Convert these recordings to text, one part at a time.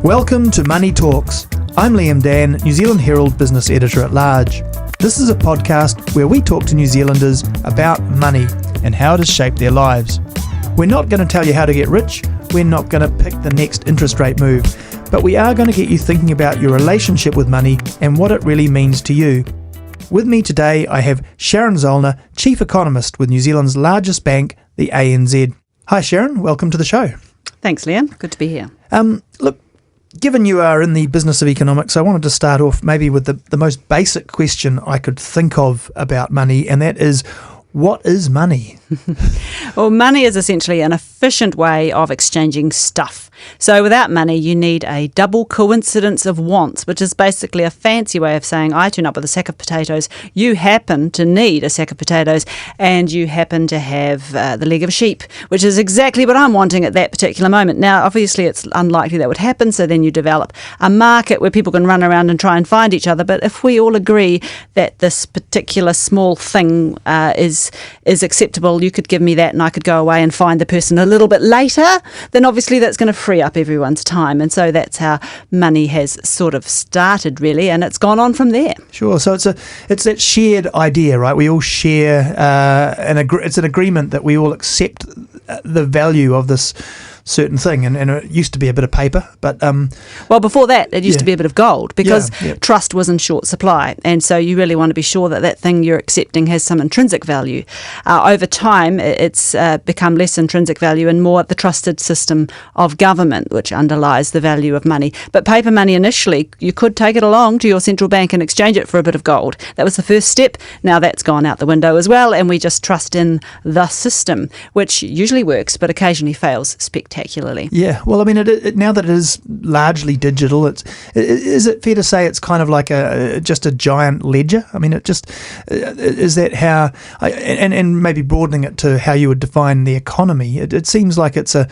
Welcome to Money Talks. I'm Liam Dann, New Zealand Herald Business Editor at Large. This is a podcast where we talk to New Zealanders about money and how it has shaped their lives. We're not going to tell you how to get rich, we're not going to pick the next interest rate move, but we are going to get you thinking about your relationship with money and what it really means to you. With me today, I have Sharon Zollner, Chief Economist with New Zealand's largest bank, the ANZ. Hi Sharon, welcome to the show. Thanks Liam, good to be here. Look, given you are in the business of economics, I wanted to start off maybe with the most basic question I could think of about money, and that is, what is money? Well, money is essentially an efficient way of exchanging stuff. So without money, you need a double coincidence of wants, which is basically a fancy way of saying I turn up with a sack of potatoes, you happen to need a sack of potatoes, and you happen to have the leg of a sheep, which is exactly what I'm wanting at that particular moment. Now, obviously, it's unlikely that would happen, so then you develop a market where people can run around and try and find each other. But if we all agree that this particular small thing is acceptable, you could give me that and I could go away and find the person a little bit later, then obviously that's going to free up everyone's time. And so that's how money has sort of started, really, and it's gone on from there. Sure. So it's that shared idea, right? We all share, it's an agreement that we all accept the value of this certain thing, and it used to be a bit of paper, but well, before that it used to be a bit of gold, because trust was in short supply, and so you really want to be sure that that thing you're accepting has some intrinsic value. Over time it's become less intrinsic value and more the trusted system of government which underlies the value of money. But paper money, initially you could take it along to your central bank and exchange it for a bit of gold. That was the first step. Now that's gone out the window as well, and we just trust in the system, which usually works but occasionally fails spectacularly. Yeah, well, I mean, now that it is largely digital, is it fair to say it's kind of like just a giant ledger? I mean, is that how, and maybe broadening it to how you would define the economy? It seems like it's a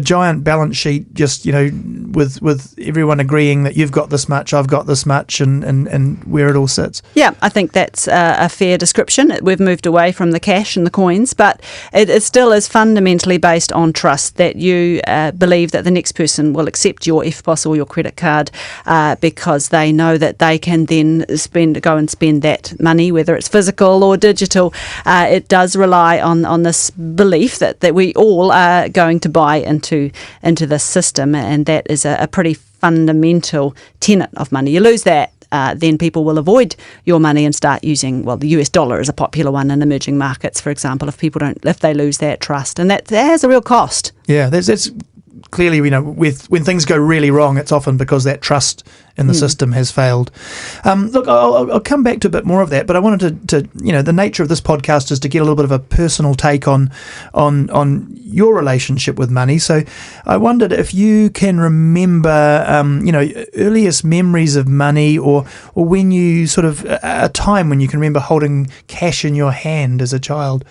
giant balance sheet, just with everyone agreeing that you've got this much, I've got this much, and where it all sits. Yeah, I think that's a fair description. We've moved away from the cash and the coins, but it still is fundamentally based on trust, that you believe that the next person will accept your EFTPOS or your credit card because they know that they can then go and spend that money, whether it's physical or digital. It does rely on this belief that we all are going to buy into this system, and that is a pretty fundamental tenet of money. You lose that, then people will avoid your money and start using, the US dollar is a popular one in emerging markets, for example, if they lose that trust, and that has a real cost. Yeah, that's clearly, when things go really wrong, it's often because that trust in the system has failed. Look, I'll come back to a bit more of that, but I wanted to the nature of this podcast is to get a little bit of a personal take on your relationship with money. So I wondered if you can remember, earliest memories of money, or when you sort of a time when you can remember holding cash in your hand as a child.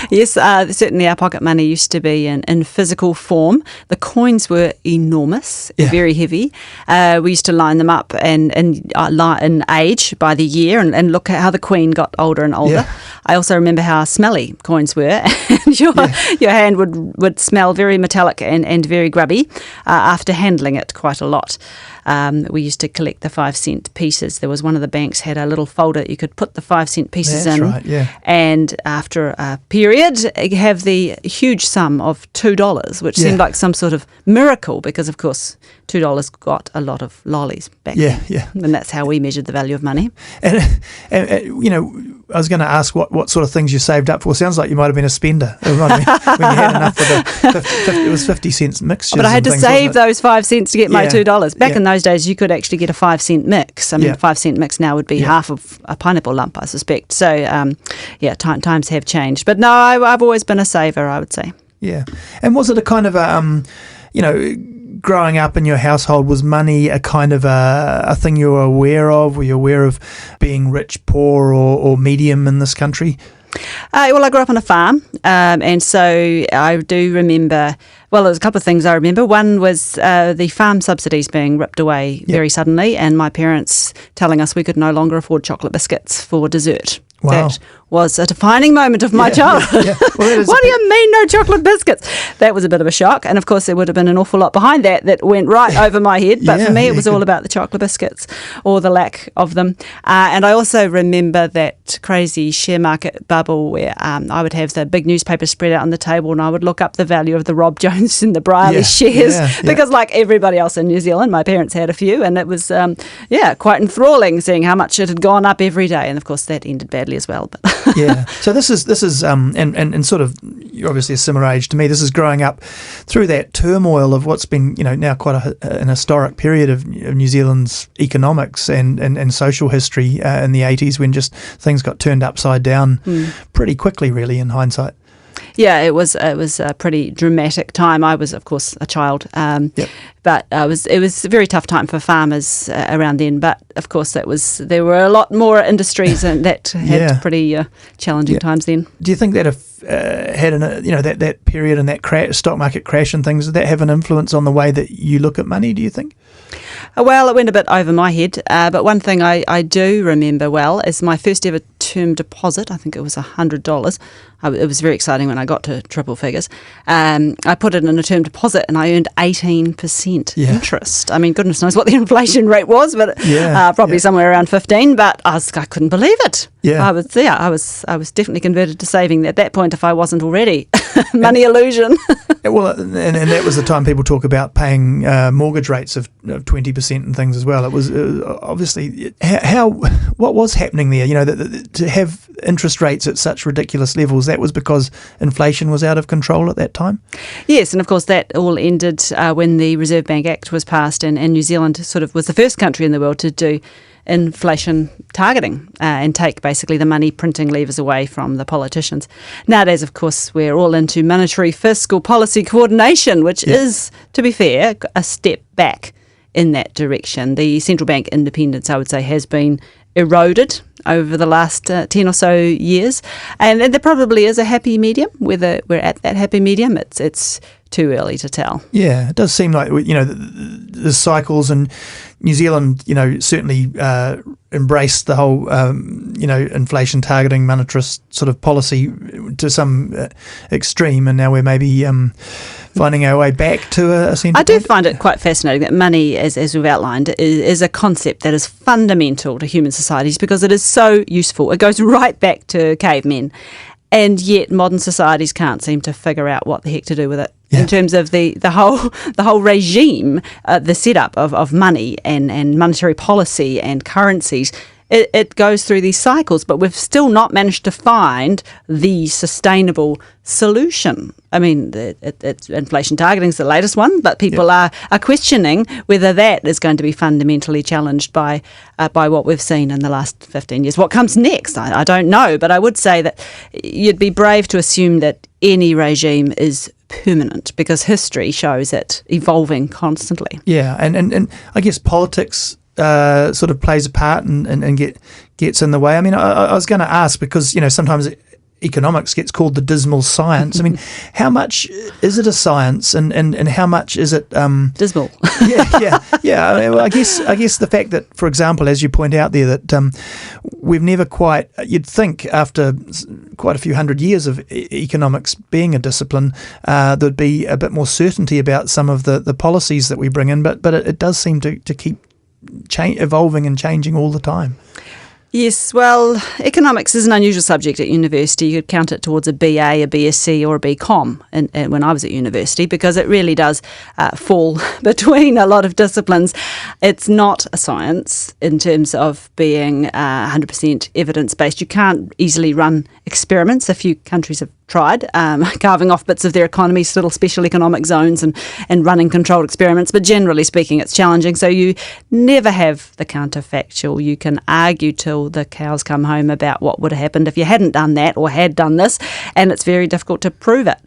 Yes, certainly our pocket money used to be in physical form. The coins were enormous, very heavy. We used to line them up and in age by the year, and look at how the Queen got older and older. Yeah. I also remember how smelly coins were, and your hand would smell very metallic and very grubby after handling it quite a lot. We used to collect the 5-cent pieces. There was one of the banks had a little folder you could put the 5-cent pieces in. Right, yeah. And after a period, have the huge sum of $2, which seemed like some sort of miracle, because of course $2 got a lot of lollies back then. Yeah. And that's how we measured the value of money. And I was going to ask what sort of things you saved up for. Sounds like you might have been a spender when you had enough for it was 50 cents mixtures. But I had to save those 5 cents to get my $2. Back in those days, you could actually get a 5-cent mix. I mean, 5-cent mix now would be half of a pineapple lump, I suspect. So, times have changed. But no, I've always been a saver, I would say. Yeah. And was it a kind of growing up in your household, was money a kind of a thing you were aware of? Were you aware of being rich, poor, or medium in this country? Well, I grew up on a farm, and so I do remember, there's a couple of things I remember. One was the farm subsidies being ripped away very suddenly, and my parents telling us we could no longer afford chocolate biscuits for dessert. Wow. That was a defining moment of my childhood. Yeah. Well, what do you mean no chocolate biscuits? That was a bit of a shock. And of course there would have been an awful lot behind that went right over my head. But for me it was all about the chocolate biscuits or the lack of them. And I also remember that crazy share market bubble where I would have the big newspaper spread out on the table and I would look up the value of the Rob Jones and the Brierley shares because like everybody else in New Zealand, my parents had a few and it was quite enthralling seeing how much it had gone up every day. And of course that ended badly as well. But yeah. So this is and sort of, you're obviously a similar age to me. This is growing up through that turmoil of what's been, now quite an historic period of New Zealand's economics and social history in the 80s when just things got turned upside down pretty quickly, really, in hindsight. Yeah, it was a pretty dramatic time. I was, of course, a child, but it was a very tough time for farmers around then. But of course, there were a lot more industries and that had pretty challenging times then. Do you think that if had that period and that stock market crash and things, did that have an influence on the way that you look at money? Do you think? Well, it went a bit over my head, but one thing I do remember well is my first ever term deposit. I think it was $100. It was very exciting when I got to triple figures. I put it in a term deposit and I earned 18% interest. I mean, goodness knows what the inflation rate was, but probably somewhere around 15. But I couldn't believe it. Yeah, I was definitely converted to saving at that point if I wasn't already. Money illusion. Well, and that was the time people talk about paying mortgage rates of 20% and things as well. It was obviously what was happening there. To have interest rates at such ridiculous levels, that was because inflation was out of control at that time. Yes, and of course that all ended when the Reserve Bank Act was passed, and New Zealand sort of was the first country in the world to do inflation targeting and take basically the money printing levers away from the politicians. Nowadays, of course, we're all into monetary fiscal policy coordination, which is, to be fair, a step back in that direction. The central bank independence, I would say, has been eroded over the last 10 or so years, and there probably is a happy medium. Whether we're at that happy medium, it's too early to tell. Yeah, it does seem like the cycles, and New Zealand certainly embraced the whole inflation targeting monetarist sort of policy to some extreme, and now we're maybe finding our way back to a central I do point. find it quite fascinating that money, as we've outlined, is a concept that is fundamental to human societies because it is so useful. It goes right back to cavemen. And yet modern societies can't seem to figure out what the heck to do with it in terms of the whole regime, the setup of money and monetary policy and currencies. It goes through these cycles, but we've still not managed to find the sustainable solution. I mean, inflation targeting is the latest one, but people are questioning whether that is going to be fundamentally challenged by what we've seen in the last 15 years. What comes next? I don't know, but I would say that you'd be brave to assume that any regime is permanent because history shows it evolving constantly. Yeah, and I guess politics sort of plays a part and gets in the way. I mean, I was going to ask because sometimes economics gets called the dismal science. I mean, how much is it a science, and how much is it dismal? Yeah. I mean, I guess the fact that, for example, as you point out there, that we've never quite. You'd think after quite a few hundred years of economics being a discipline, there'd be a bit more certainty about some of the policies that we bring in, but it does seem to keep evolving and changing all the time. Yes, well, economics is an unusual subject at university. You could count it towards a BA, a BSc or a BCom when I was at university because it really does fall between a lot of disciplines. It's not a science in terms of being 100% evidence-based. You can't easily run experiments. A few countries have tried carving off bits of their economies, little special economic zones and running controlled experiments. But generally speaking, it's challenging. So you never have the counterfactual. You can argue till the cows come home about what would have happened if you hadn't done that or had done this, and it's very difficult to prove it.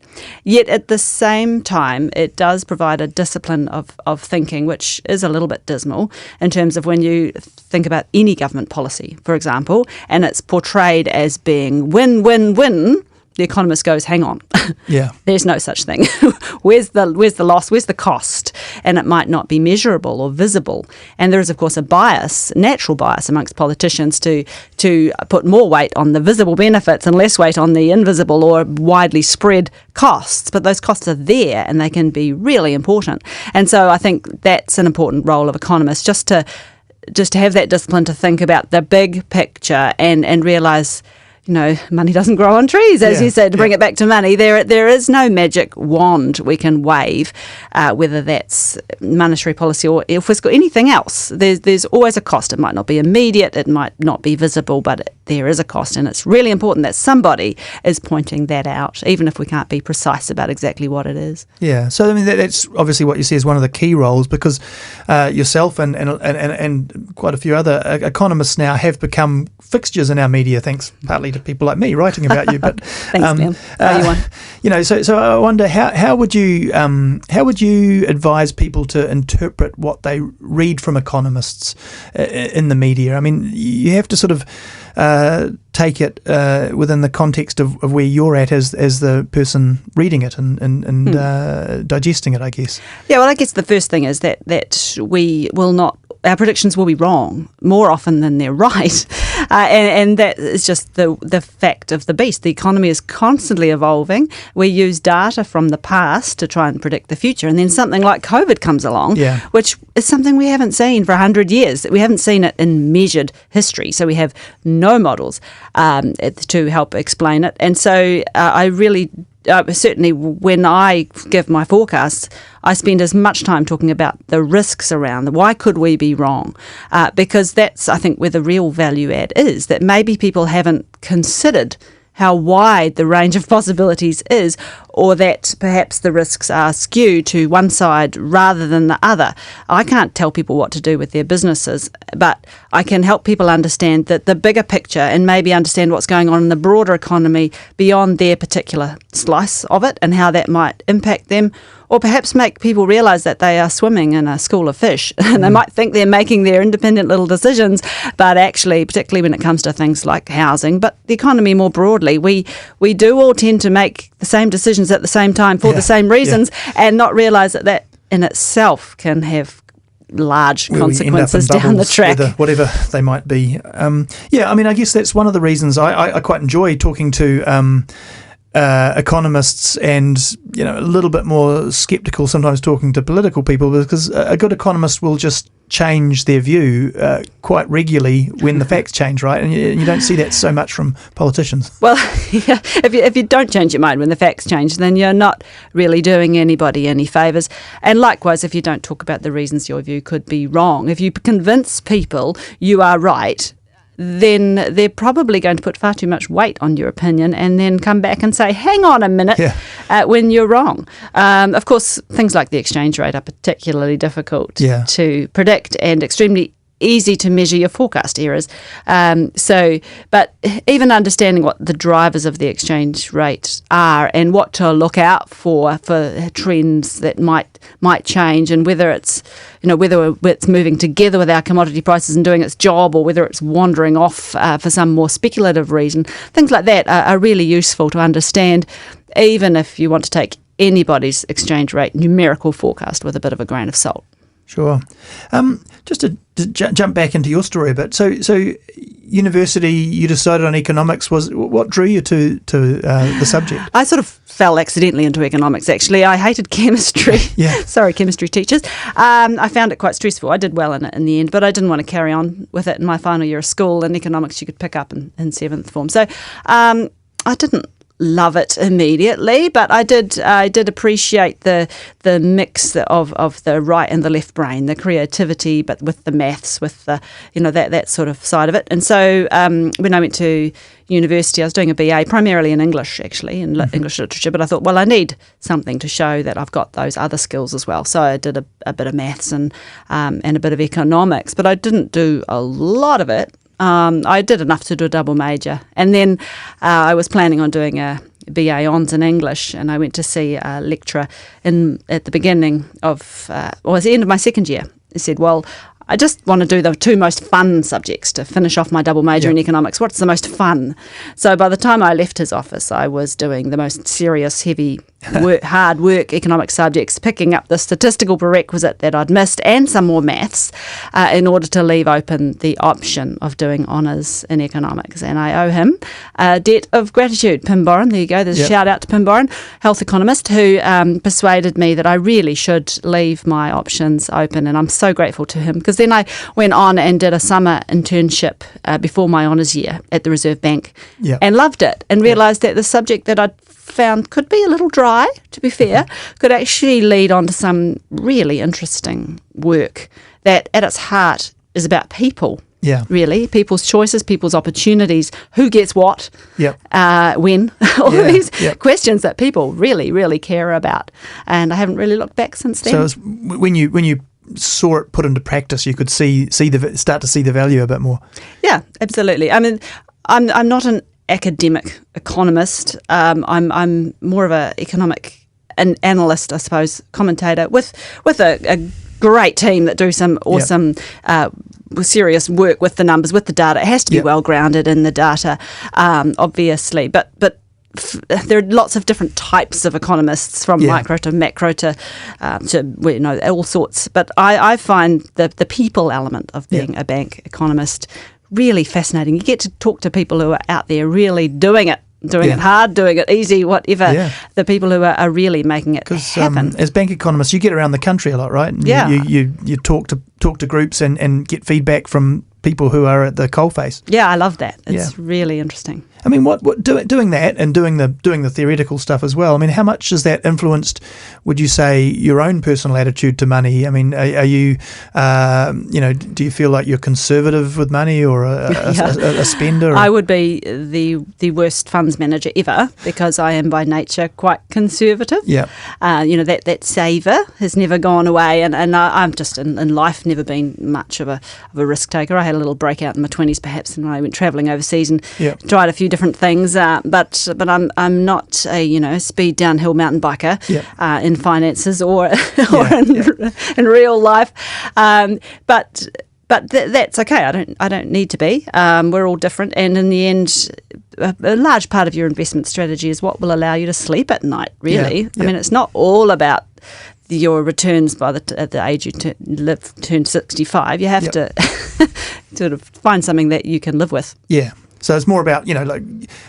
Yet at the same time, it does provide a discipline of thinking, which is a little bit dismal in terms of when you think about any government policy, for example, and it's portrayed as being win, win, win, the economist goes, hang on, Yeah. there's no such thing. Where's the loss? Where's the cost? And it might not be measurable or visible. And there is, of course, a bias, natural bias amongst politicians to put more weight on the visible benefits and less weight on the invisible or widely spread costs. But those costs are there and they can be really important. And so I think that's an important role of economists, just to have that discipline to think about the big picture and realise, money doesn't grow on trees, as you said, to bring it back to money. There is no magic wand we can wave, whether that's monetary policy or fiscal, anything else. There's always a cost. It might not be immediate, it might not be visible, but there is a cost, and it's really important that somebody is pointing that out, even if we can't be precise about exactly what it is. Yeah, so I mean that's obviously what you see is one of the key roles, because yourself and quite a few other economists now have become fixtures in our media, thanks partly to people like me writing about you. But thanks, Liam. So I wonder how would you advise people to interpret what they read from economists in the media? I mean, you have to sort of take it within the context of where you're at as the person reading it and digesting it, I guess. Yeah, well, I guess the first thing is that we will not. Our predictions will be wrong more often than they're right, and that is just the fact of the beast. The economy is constantly evolving. We use data from the past to try and predict the future, and then something like COVID comes along, which is something we haven't seen for 100 years. We haven't seen it in measured history, so we have no models to help explain it. And so I really certainly when I give my forecasts, I spend as much time talking about the risks around why could we be wrong, because that's, I think, where the real value add is, that maybe people haven't considered how wide the range of possibilities is, or that perhaps the risks are skewed to one side rather than the other. I can't tell people what to do with their businesses, but I can help people understand that the bigger picture and maybe understand what's going on in the broader economy beyond their particular slice of it and how that might impact them, or perhaps make people realise that they are swimming in a school of fish and they might think they're making their independent little decisions, but actually, particularly when it comes to things like housing, but the economy more broadly, we do all tend to make the same decisions at the same time for the same reasons and not realise that in itself can have large consequences down the track. Whatever they might be. I mean, I guess that's one of the reasons I quite enjoy talking to economists, and a little bit more sceptical sometimes talking to political people, because a good economist will just change their view quite regularly when the facts change, right? And you don't see that so much from politicians. Well, if you don't change your mind when the facts change, then you're not really doing anybody any favours. And likewise, if you don't talk about the reasons your view could be wrong, if you convince people you are right, then they're probably going to put far too much weight on your opinion and then come back and say, hang on a minute, when you're wrong. Of course, things like the exchange rate are particularly difficult to predict and extremely easy to measure your forecast errors. But even understanding what the drivers of the exchange rate are and what to look out for trends that might change, and whether it's moving together with our commodity prices and doing its job, or whether it's wandering off for some more speculative reason, things like that are really useful to understand, even if you want to take anybody's exchange rate numerical forecast with a bit of a grain of salt. Sure. Just to jump back into your story a bit. So university, you decided on economics. What drew you to the subject? I sort of fell accidentally into economics, actually. I hated chemistry. Sorry, chemistry teachers. I found it quite stressful. I did well in it in the end, but I didn't want to carry on with it in my final year of school. And economics you could pick up in seventh form. So I didn't love it immediately, but I did appreciate the mix of the right and the left brain, the creativity, but with the maths, with the that sort of side of it. And so when I went to university, I was doing a BA primarily in English, actually, in English literature, but I thought, well, I need something to show that I've got those other skills as well. So I did a bit of maths and a bit of economics, but I didn't do a lot of it. I did enough to do a double major, and then I was planning on doing a BA Hons in English, and I went to see a lecturer at the beginning of, at the end of my second year. He said, well, I just want to do the two most fun subjects to finish off my double major in economics. What's the most fun? So by the time I left his office, I was doing the most serious, heavy, hard work economic subjects, picking up the statistical prerequisite that I'd missed and some more maths in order to leave open the option of doing honours in economics. And I owe him a debt of gratitude. Pim Boren, there you go. There's a shout out to Pim Boren, health economist, who persuaded me that I really should leave my options open. And I'm so grateful to him, because then I went on and did a summer internship before my honours year at the Reserve Bank and loved it, and realised that the subject that I'd found could be a little dry, to be fair, could actually lead on to some really interesting work that at its heart is about people. Yeah. Really, people's choices, people's opportunities, who gets what, when, all of these questions that people really, really care about. And I haven't really looked back since then. So it's when you saw it put into practice, you could start to see the value a bit more. Yeah, absolutely. I mean, I'm not an academic economist. I'm more of an economic analyst, I suppose, commentator with a great team that do some awesome serious work with the numbers, with the data. It has to be well grounded in the data, obviously, but there are lots of different types of economists, from micro to macro to all sorts. But I find the people element of being a bank economist really fascinating. You get to talk to people who are out there really doing it hard, doing it easy, whatever. The people who are really making it happen. As bank economists, you get around the country a lot, right? And you talk to groups and get feedback from people who are at the coalface. Yeah, I love that. It's really interesting. I mean, doing that and doing the theoretical stuff as well. I mean, how much has that influenced, would you say, your own personal attitude to money? I mean, are you, do you feel like you're conservative with money, or a spender? Or? I would be the worst funds manager ever, because I am by nature quite conservative. Yeah. That saver has never gone away, and I'm just in life never been much of a risk taker. I had a little breakout in my 20s perhaps, and I went travelling overseas and tried a few different things, but I'm not a speed downhill mountain biker in finances or in real life, but that's okay. I don't need to be. We're all different, and in the end, a large part of your investment strategy is what will allow you to sleep at night. Really, I mean, it's not all about your returns at the age you turn 65. You have to sort of find something that you can live with. Yeah. So it's more about,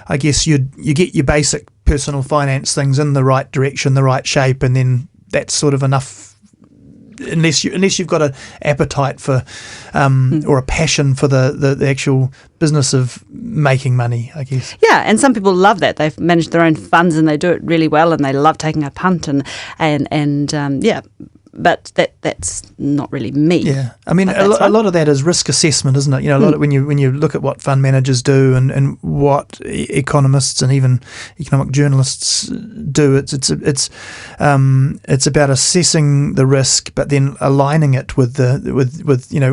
I guess you get your basic personal finance things in the right direction, the right shape, and then that's sort of enough. Unless you've got an appetite for or a passion for the actual business of making money, I guess. Yeah, and some people love that. They've managed their own funds and they do it really well, and they love taking a punt and but that's not really me. Yeah, I mean, a lot of that is risk assessment, isn't it? A lot of, when you look at what fund managers do and what economists and even economic journalists do, it's about assessing the risk, but then aligning it with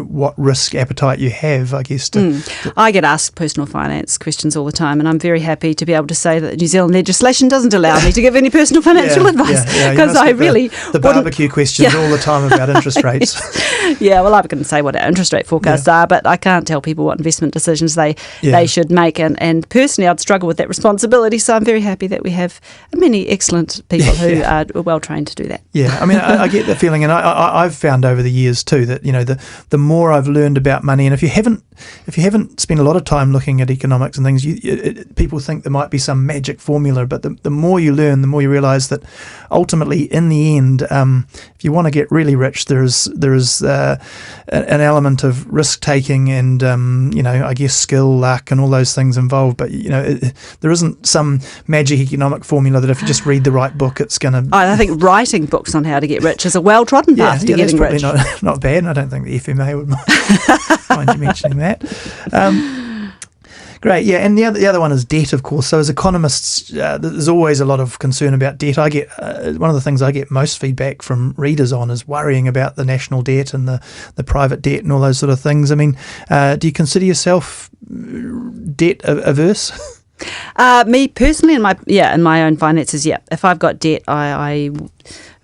what risk appetite you have, I guess. I get asked personal finance questions all the time, and I'm very happy to be able to say that New Zealand legislation doesn't allow me to give any personal financial advice, because I really the barbecue questions all the time about interest rates. Yeah, well, I can say what our interest rate forecasts are, but I can't tell people what investment decisions they should make. And personally, I'd struggle with that responsibility. So I'm very happy that we have many excellent people who are well trained to do that. Yeah, I mean, I get the feeling, and I've found over the years too that the more I've learned about money, and if you haven't spent a lot of time looking at economics and things, people think there might be some magic formula, but the more you learn, the more you realise that ultimately, in the end, if you want to get really rich, there is an element of risk taking and I guess skill, luck, and all those things involved. But there isn't some magic economic formula that if you just read the right book, it's going to. I think writing books on how to get rich is a well-trodden path to getting rich. Not bad. And I don't think the FMA would mind you mentioning that. Great, yeah, and the other one is debt, of course. So as economists, there's always a lot of concern about debt. I get one of the things I get most feedback from readers on is worrying about the national debt and the private debt and all those sort of things. I mean, do you consider yourself debt averse? Me personally, in my own finances, if I've got debt, I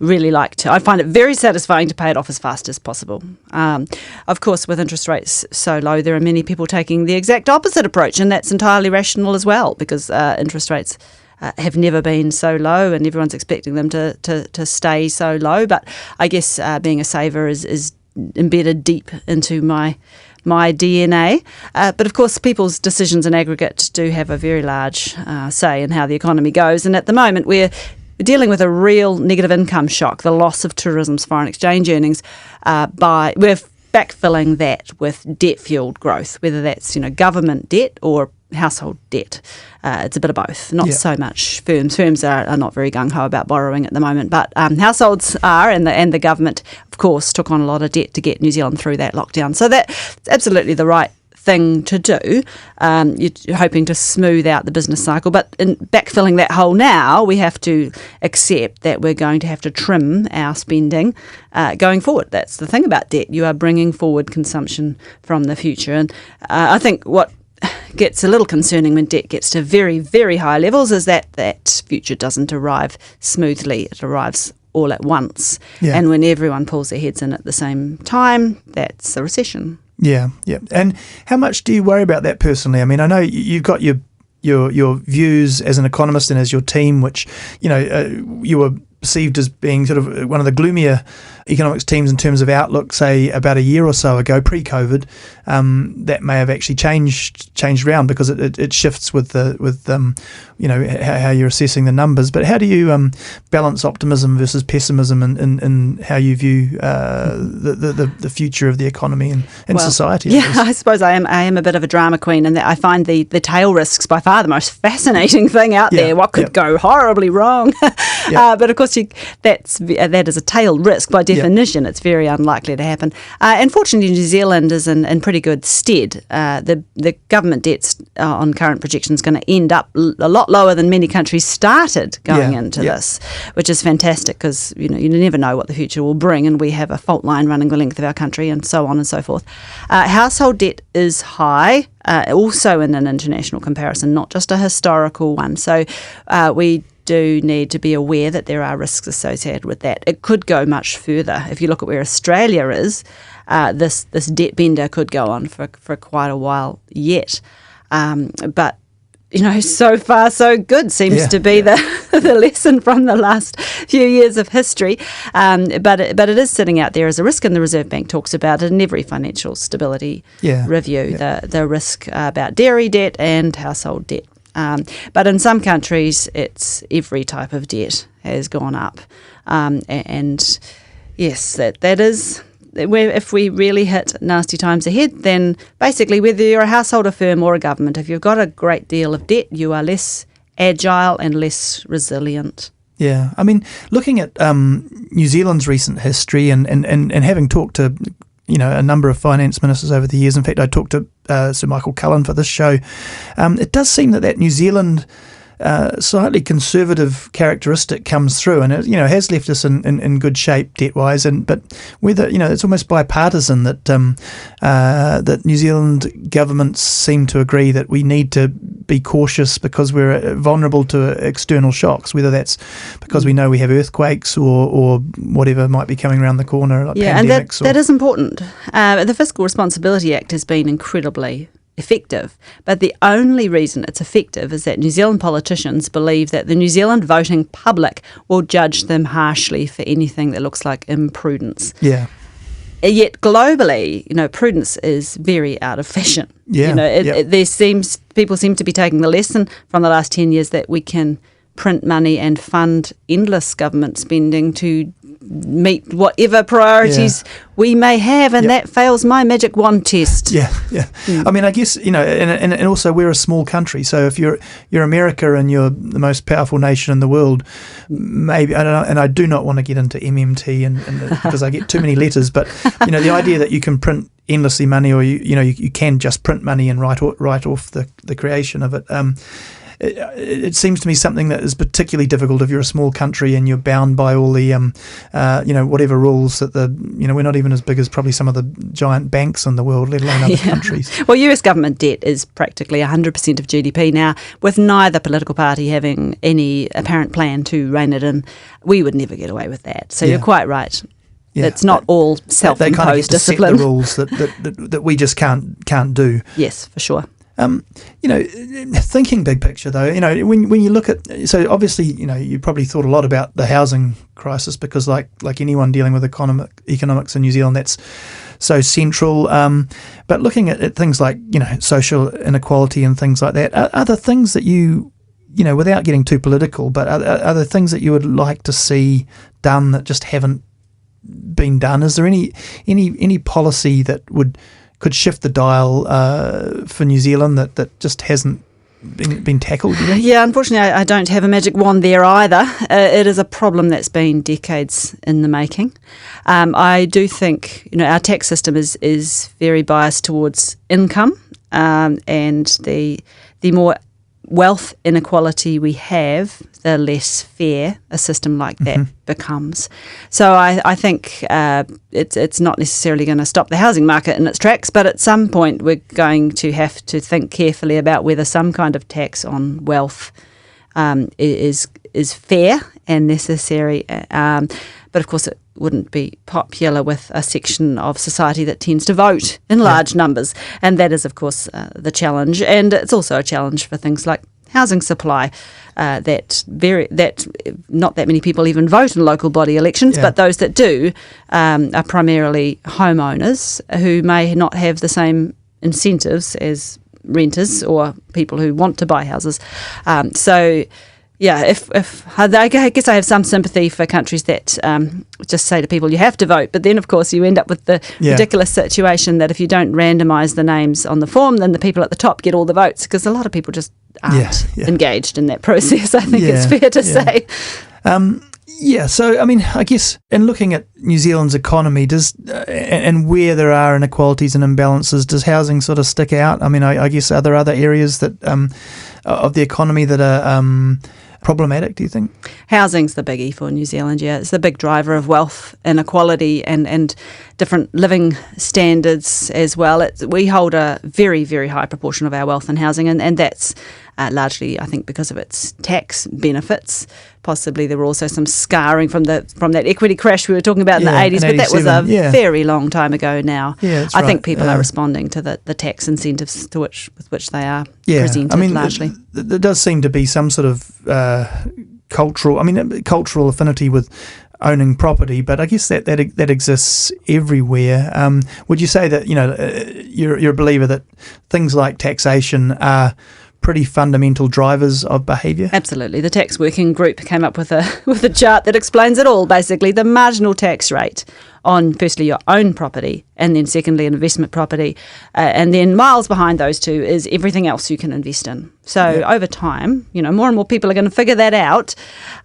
really like to. I find it very satisfying to pay it off as fast as possible. Of course, with interest rates so low, there are many people taking the exact opposite approach, and that's entirely rational as well, because interest rates have never been so low, and everyone's expecting them to stay so low. But I guess being a saver is embedded deep into my DNA. But of course, people's decisions in aggregate do have a very large say in how the economy goes. And at the moment, we're dealing with a real negative income shock, the loss of tourism's foreign exchange earnings. We're backfilling that with debt-fueled growth, whether that's government debt or household debt. It's a bit of both, not so much firms. Firms are not very gung-ho about borrowing at the moment, but households are, and the government, of course, took on a lot of debt to get New Zealand through that lockdown. So that's absolutely the right thing to do. You're hoping to smooth out the business cycle, but in backfilling that hole now, we have to accept that we're going to have to trim our spending going forward. That's the thing about debt. You are bringing forward consumption from the future. And I think what gets a little concerning when debt gets to very, very high levels is that future doesn't arrive smoothly. It arrives all at once. Yeah. And when everyone pulls their heads in at the same time, that's a recession. Yeah. And how much do you worry about that personally? I mean, I know you've got your views as an economist and as your team, which, you were perceived as being sort of one of the gloomier economics teams in terms of outlook, say about a year or so ago, pre-COVID. That may have actually changed around because it shifts with how you're assessing the numbers. But how do you balance optimism versus pessimism in how you view the future of the economy and society? Yeah, I suppose I am a bit of a drama queen, and I find the tail risks by far the most fascinating thing out there. What could go horribly wrong? But of course, that is a tail risk by definition. It's very unlikely to happen. And fortunately, New Zealand is in pretty good stead. The government debt's on current projections going to end up a lot lower than many countries started going into this, which is fantastic because you never know what the future will bring, and we have a fault line running the length of our country, and so on and so forth. Household debt is high. Also in an international comparison, not just a historical one. So we do need to be aware that there are risks associated with that. It could go much further. If you look at where Australia is, this debt bender could go on for quite a while yet. But so far so good seems to be the lesson from the last few years of history. But it is sitting out there as a risk, and the Reserve Bank talks about it in every financial stability review, the risk about dairy debt and household debt. But in some countries, it's every type of debt has gone up. And yes, that is... If we really hit nasty times ahead, then basically whether you're a household, a firm or a government, if you've got a great deal of debt, you are less agile and less resilient. Yeah, I mean, looking at New Zealand's recent history and having talked to a number of finance ministers over the years. In fact, I talked to Sir Michael Cullen for this show. It does seem that New Zealand slightly conservative characteristic comes through, and it has left us in good shape debt wise. But whether it's almost bipartisan that that New Zealand governments seem to agree that we need to be cautious because we're vulnerable to external shocks, whether that's because we know we have earthquakes or whatever might be coming around the corner, like pandemics. And that is important. The Fiscal Responsibility Act has been incredibly effective, but the only reason it's effective is that New Zealand politicians believe that the New Zealand voting public will judge them harshly for anything that looks like imprudence. Yeah. Yet globally, prudence is very out of fashion. Yeah. People seem to be taking the lesson from the last 10 years that we can print money and fund endless government spending to meet whatever priorities we may have, and that fails my magic wand test. I mean, I guess and also we're a small country, so if you're America and you're the most powerful nation in the world, maybe I don't know, and I do not want to get into MMT and because I get too many letters, but the idea that you can print endlessly money, or you can just print money and write off the creation of it. it seems to me something that is particularly difficult if you're a small country and you're bound by all the, whatever rules that we're not even as big as probably some of the giant banks in the world, let alone other countries. Well, US government debt is practically 100% of GDP now, with neither political party having any apparent plan to rein it in. We would never get away with that. So you're quite right. Yeah, it's not all self-imposed they kind of get to discipline. Set the rules that we just can't do. Yes, for sure. Thinking big picture though, when you look at, so obviously, you probably thought a lot about the housing crisis because like anyone dealing with economics in New Zealand, that's so central. But looking at things like, social inequality and things like that, are there things that you without getting too political, but are there things that you would like to see done that just haven't been done? Is there any policy that could shift the dial for New Zealand that just hasn't been tackled? Do you think? Yeah, unfortunately, I don't have a magic wand there either. It is a problem that's been decades in the making. I do think our tax system is very biased towards income, and the more wealth inequality we have, the less fair a system like that becomes. So I think it's not necessarily going to stop the housing market in its tracks, but at some point we're going to have to think carefully about whether some kind of tax on wealth is fair and necessary. But of course it wouldn't be popular with a section of society that tends to vote in large numbers. And that is, of course, the challenge. And it's also a challenge for things like housing supply, that not that many people even vote in local body elections, but those that do are primarily homeowners who may not have the same incentives as renters or people who want to buy houses. I guess I have some sympathy for countries that just say to people, you have to vote. But then, of course, you end up with the ridiculous situation that if you don't randomise the names on the form, then the people at the top get all the votes, because a lot of people just aren't engaged in that process, I think it's fair to say. So, I guess in looking at New Zealand's economy, and where there are inequalities and imbalances, does housing sort of stick out? I guess, are there other areas that of the economy that are problematic, do you think? Housing's the biggie for New Zealand, It's the big driver of wealth inequality and different living standards as well. We hold a very, very high proportion of our wealth in housing, and that's largely, I think, because of its tax benefits. Possibly there were also some scarring from that equity crash we were talking about in the 80s, but that was a very long time ago now. I think people are responding to the tax incentives with which they are presented largely. There does seem to be some sort of cultural affinity with owning property, but I guess that exists everywhere. Would you say that you're a believer that things like taxation are pretty fundamental drivers of behaviour? Absolutely. The Tax Working Group came up with a chart that explains it all, basically. The marginal tax rate on, firstly, your own property, and then secondly, an investment property. And then miles behind those two is everything else you can invest in. So over time, more and more people are going to figure that out.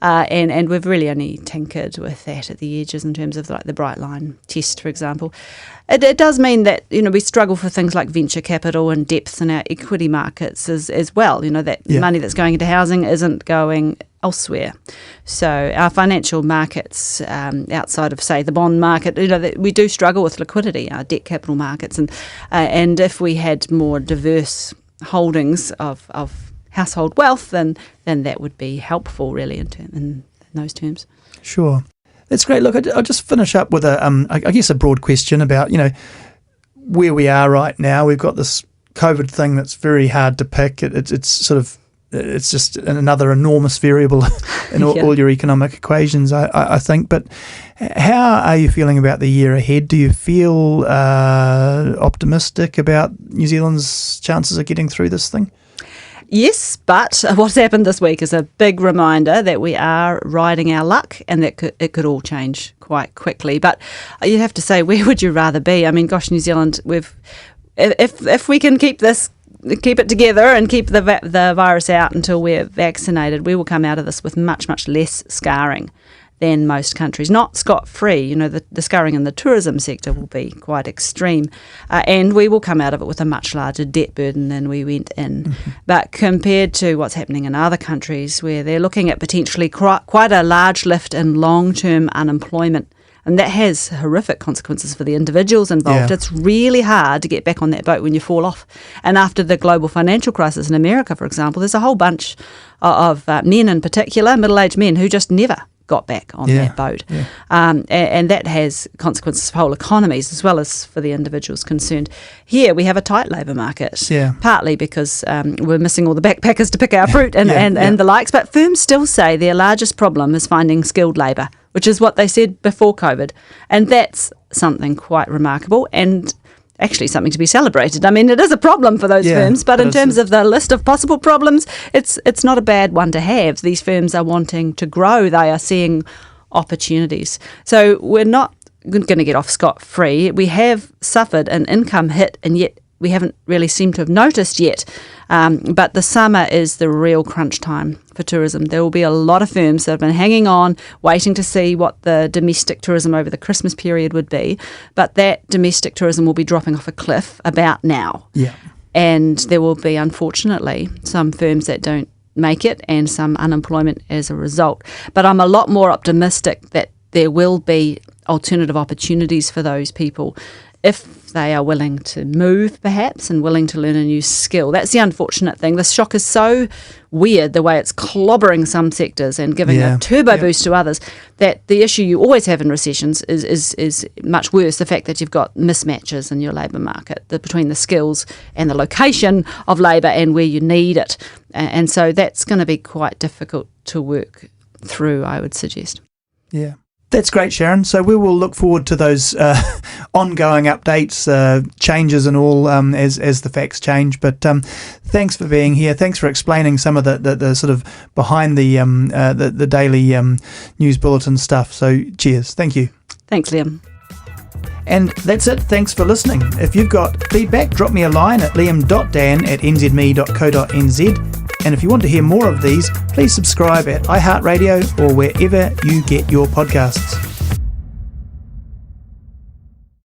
And we've really only tinkered with that at the edges in terms of like the Bright Line test, for example. It does mean that, we struggle for things like venture capital and depth in our equity markets as well. That money that's going into housing isn't going elsewhere. So our financial markets, outside of, say, the bond market, we do struggle with liquidity, our debt capital markets. And if we had more diverse holdings of household wealth, then that would be helpful, really, in those terms. Sure. That's great. Look, I'll just finish up with a broad question about, where we are right now. We've got this COVID thing that's very hard to pick. It's just another enormous variable in all your economic equations, I think. But how are you feeling about the year ahead? Do you feel optimistic about New Zealand's chances of getting through this thing? Yes, but what's happened this week is a big reminder that we are riding our luck, and that it could all change quite quickly. But you have to say, where would you rather be? New Zealand, if we can keep it together and keep the virus out until we're vaccinated, we will come out of this with much, much less scarring than most countries. Not scot-free. The scarring in the tourism sector will be quite extreme, and we will come out of it with a much larger debt burden than we went in. Mm-hmm. But compared to what's happening in other countries, where they're looking at potentially quite a large lift in long-term unemployment, and that has horrific consequences for the individuals involved. Yeah. It's really hard to get back on that boat when you fall off. And after the global financial crisis in America, for example, there's a whole bunch of men in particular, middle-aged men, who just never got back on that boat. Yeah. And that has consequences for whole economies as well as for the individuals concerned. Here we have a tight labour market, partly because we're missing all the backpackers to pick our fruit and the likes, but firms still say their largest problem is finding skilled labour, which is what they said before COVID. And that's something quite remarkable and actually something to be celebrated. I mean, it is a problem for those firms, but in terms of the list of possible problems, it's not a bad one to have. These firms are wanting to grow. They are seeing opportunities. So we're not going to get off scot-free. We have suffered an income hit, and yet we haven't really seemed to have noticed yet. But the summer is the real crunch time for tourism. There will be a lot of firms that have been hanging on, waiting to see what the domestic tourism over the Christmas period would be. But that domestic tourism will be dropping off a cliff about now. Yeah. And there will be, unfortunately, some firms that don't make it and some unemployment as a result. But I'm a lot more optimistic that there will be alternative opportunities for those people if they are willing to move, perhaps, and willing to learn a new skill. That's the unfortunate thing. This shock is so weird, the way it's clobbering some sectors and giving a turbo boost to others, that the issue you always have in recessions is much worse, the fact that you've got mismatches in your labour market between the skills and the location of labour and where you need it. And so that's going to be quite difficult to work through, I would suggest. Yeah. That's great, Sharon. So we will look forward to those ongoing updates, changes and all as the facts change. But thanks for being here. Thanks for explaining some of the sort of behind the daily news bulletin stuff. So cheers. Thank you. Thanks, Liam. And that's it. Thanks for listening. If you've got feedback, drop me a line at liam.dann@nzherald.co.nz. And if you want to hear more of these, please subscribe at iHeartRadio or wherever you get your podcasts.